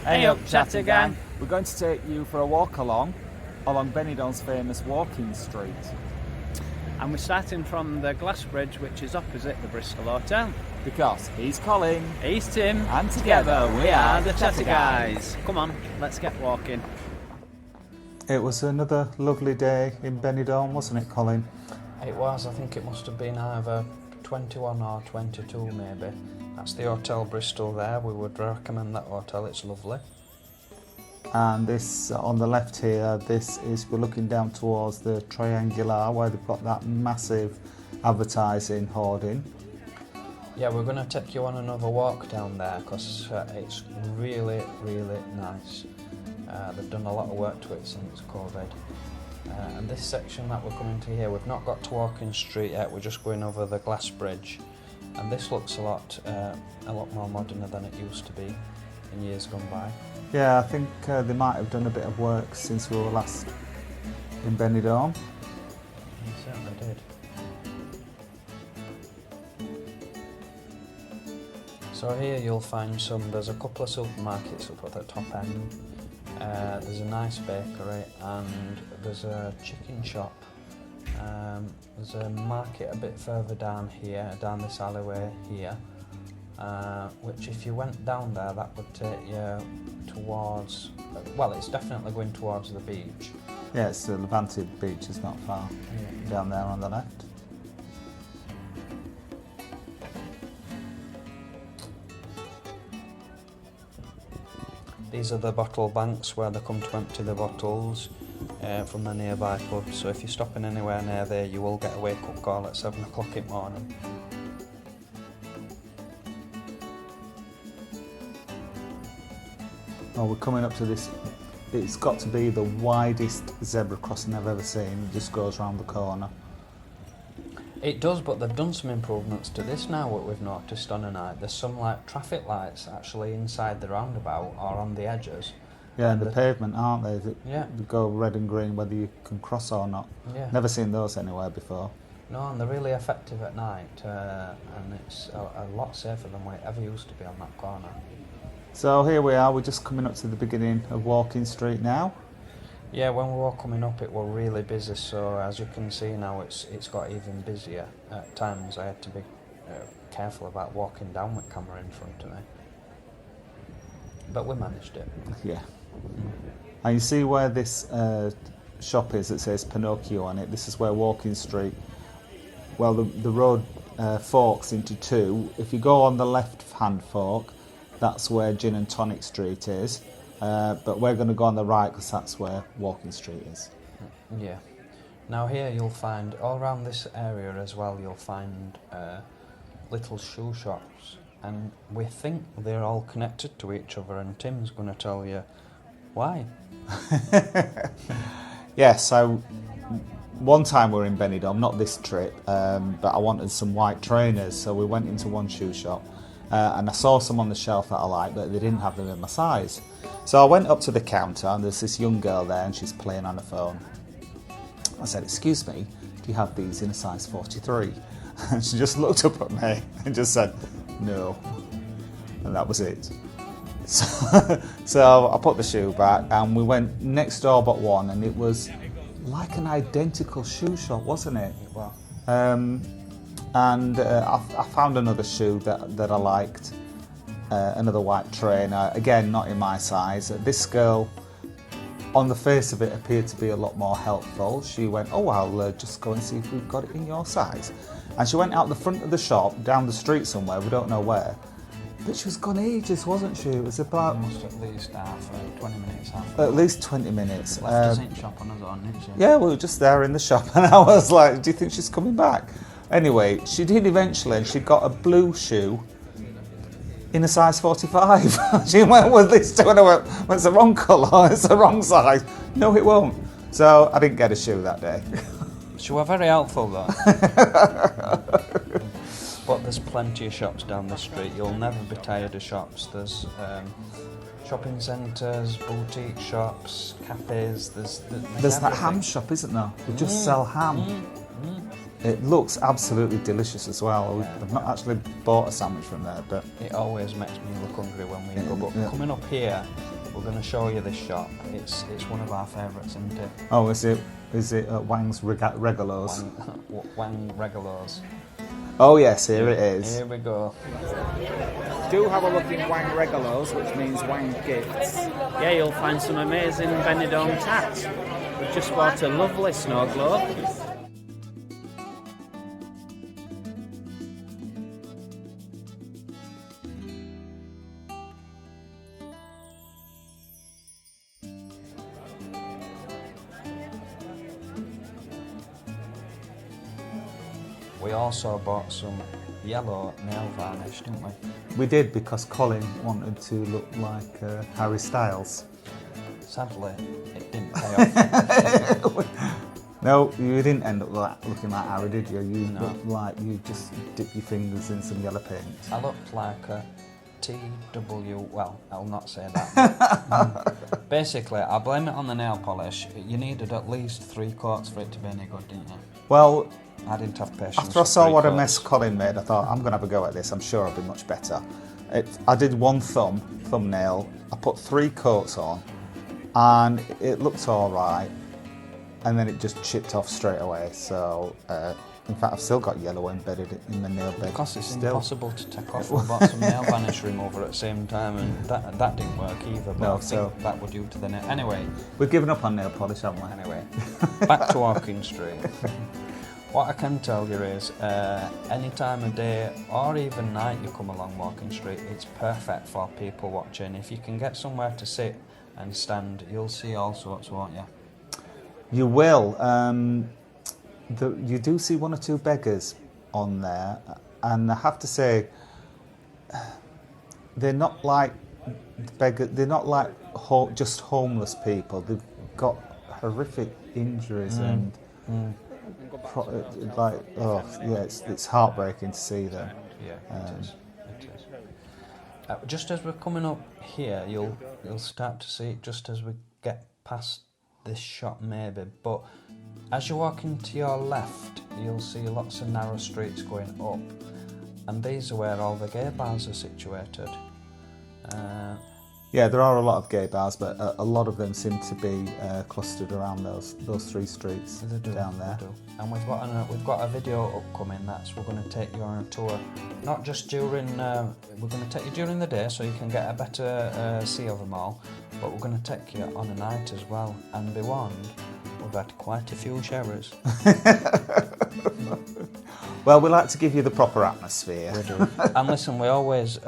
Hey up, Chatter Gang. We're going to take you for a walk along Benidorm's famous walking street. And we're starting from the glass bridge, which is opposite the Bristol Hotel. Because he's Colin, He's Tim, and together we are the Chatter Guys. Come on, let's get walking. It was another lovely day in Benidorm, wasn't it, Colin? It was. I think it must have been either 21 or 22 maybe. That's the Hotel Bristol there. We would recommend that hotel, it's lovely. And this, on the left here, we're looking down towards the Triangular, where they've got that massive advertising hoarding. Yeah, we're going to take you on another walk down there because it's really, really nice. They've done a lot of work to it since COVID. And this section that we're coming to here, we've not got to Walking Street yet, we're just going over the glass bridge. And this looks a lot more modern than it used to be in years gone by. Yeah, I think they might have done a bit of work since we were last in Benidorm. They certainly did. So here you'll find there's a couple of supermarkets up at the top end. There's a nice bakery and there's a chicken shop. There's a market a bit further down here, down this alleyway here, which if you went down there that would take you towards, well, it's definitely going towards the beach. Yeah, it's the Levante beach, is not far down there on the left. These are the bottle banks where they come to empty the bottles from the nearby pubs, so if you're stopping anywhere near there you will get a wake up call at 7 o'clock in the morning. Well, we're coming up to this, it's got to be the widest zebra crossing I've ever seen. It just goes round the corner. It does, but they've done some improvements to this now, what we've noticed on a night. There's some like traffic lights actually inside the roundabout or on the edges. Yeah, and the pavement, aren't they? Yeah. They go red and green whether you can cross or not. Yeah. Never seen those anywhere before. No, and they're really effective at night, and it's a lot safer than it ever used to be on that corner. So here we are, we're just coming up to the beginning of Walking Street now. Yeah, when we were coming up it were really busy, so as you can see now it's got even busier. At times I had to be careful about walking down with camera in front of me. But we managed it. Yeah. And you see where this shop is that says Pinocchio on it. This is where Walking Street, well, the road forks into two. If you go on the left hand fork, that's where Gin and Tonic Street is. But we're going to go on the right because that's where Walking Street is. Yeah. Now here you'll find, all around this area as well, you'll find little shoe shops. And we think they're all connected to each other, and Tim's going to tell you why. Yeah, so one time we were in Benidorm, not this trip, but I wanted some white trainers, so we went into one shoe shop. And I saw some on the shelf that I liked, but they didn't have them in my size. So I went up to the counter and there's this young girl there and she's playing on her phone. I said, "Excuse me, do you have these in a size 43? And she just looked up at me and just said, "No." And that was it. So I put the shoe back and we went next door but one, and it was like an identical shoe shop, wasn't it? Well, And I found another shoe that I liked, another white trainer, again not in my size. This girl, on the face of it, appeared to be a lot more helpful. She went, "Oh, I'll just go and see if we've got it in your size." And she went out the front of the shop, down the street somewhere, we don't know where. But she was gone ages, wasn't she? It was about... almost at least 20 minutes, half. At least 20 minutes. Left us in shop on us own, didn't she? Yeah, we were just there in the shop and I was like, "Do you think she's coming back?" Anyway, she did eventually, and she got a blue shoe in a size 45. She went with this too, and I went, "Well, it's the wrong colour, it's the wrong size." "No, it won't." So I didn't get a shoe that day. She were very helpful though. But there's plenty of shops down the street. You'll never be tired of shops. There's shopping centres, boutique shops, cafes. There's that ham shop, isn't there? They just sell ham. It looks absolutely delicious as well. Yeah. I've not actually bought a sandwich from there, but it always makes me look hungry when we go. But coming up here, we're going to show you this shop. It's one of our favourites, isn't it? Oh, is it Wang's Regalos? Wang Regalos. Oh yes, here it is. Here we go. Do have a look in Wang Regalos, which means Wang Gifts. Yeah, you'll find some amazing Benidorm tats. We've just bought a lovely snow globe. We also bought some yellow nail varnish, didn't we? We did, because Colin wanted to look like Harry Styles. Sadly, it didn't pay off. No, you didn't end up looking like Harry, did you? You No. looked like you just dipped your fingers in some yellow paint. I looked like a TW, well, I'll not say that. Basically, I blame it on the nail polish. You needed at least 3 coats for it to be any good, didn't you? Well, I didn't have patience. after I for saw 3 what a coats. mess Colin made, I thought, I'm going to have a go at this. I'm sure I'll be much better. I did one thumbnail. I put 3 coats on, and it looked all right. And then it just chipped off straight away. So, in fact, I've still got yellow embedded in the nail bed. Because it's still. impossible to take off. We bought some nail varnish remover at the same time, and that didn't work either. But No, I think so- that would due to the nail. Anyway, We've given up on nail polish, haven't we? Anyway, back to Walking Street. What I can tell you is, any time of day or even night you come along Walking Street, it's perfect for people watching. If you can get somewhere to sit and stand, you'll see all sorts, won't you? You will. You do see 1 or 2 beggars on there, and I have to say, they're not like beggars. They're not like just homeless people. They've got horrific injuries and like, oh yeah, it's heartbreaking to see them. Yeah, it is. It is. Just as we're coming up here, you'll start to see it just as we get past this shop maybe, but as you're walking to your left, you'll see lots of narrow streets going up, and these are where all the gay bars are situated. Yeah, there are a lot of gay bars, but a lot of them seem to be clustered around those 3 streets down there. They do. And we've got a video upcoming. We're going to take you on a tour, not just during. We're going to take you during the day so you can get a better see of them all, but we're going to take you on a night as well. And be warned, we've had quite a few showers. Well, we like to give you the proper atmosphere. We do. And listen, we always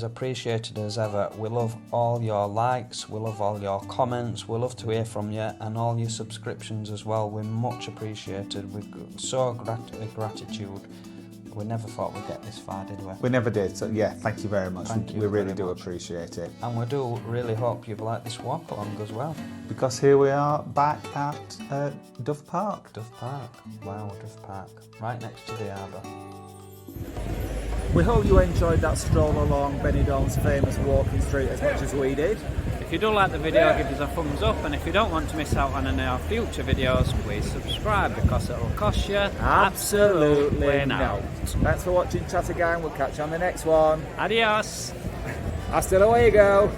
appreciate it as ever. We love all your likes, we love all your comments, we love to hear from you, and all your subscriptions as well. We're much appreciated. We've got so gratitude. We never thought we'd get this far, did we? We never did. So yeah, thank you very much. Thank you we really very do much. appreciate it. And we do really hope you've liked this walk along as well. Because here we are back at Dove Park. Dove Park. Wow, Dove Park. Right next to the harbour. We hope you enjoyed that stroll along Benidorm's famous Walking Street as much as we did. If you do like the video, give us a thumbs up, and if you don't want to miss out on any of our future videos, please subscribe, because it will cost you absolutely no. Thanks for watching, Chat Again. We'll catch you on the next one. Adios! Hasta luego.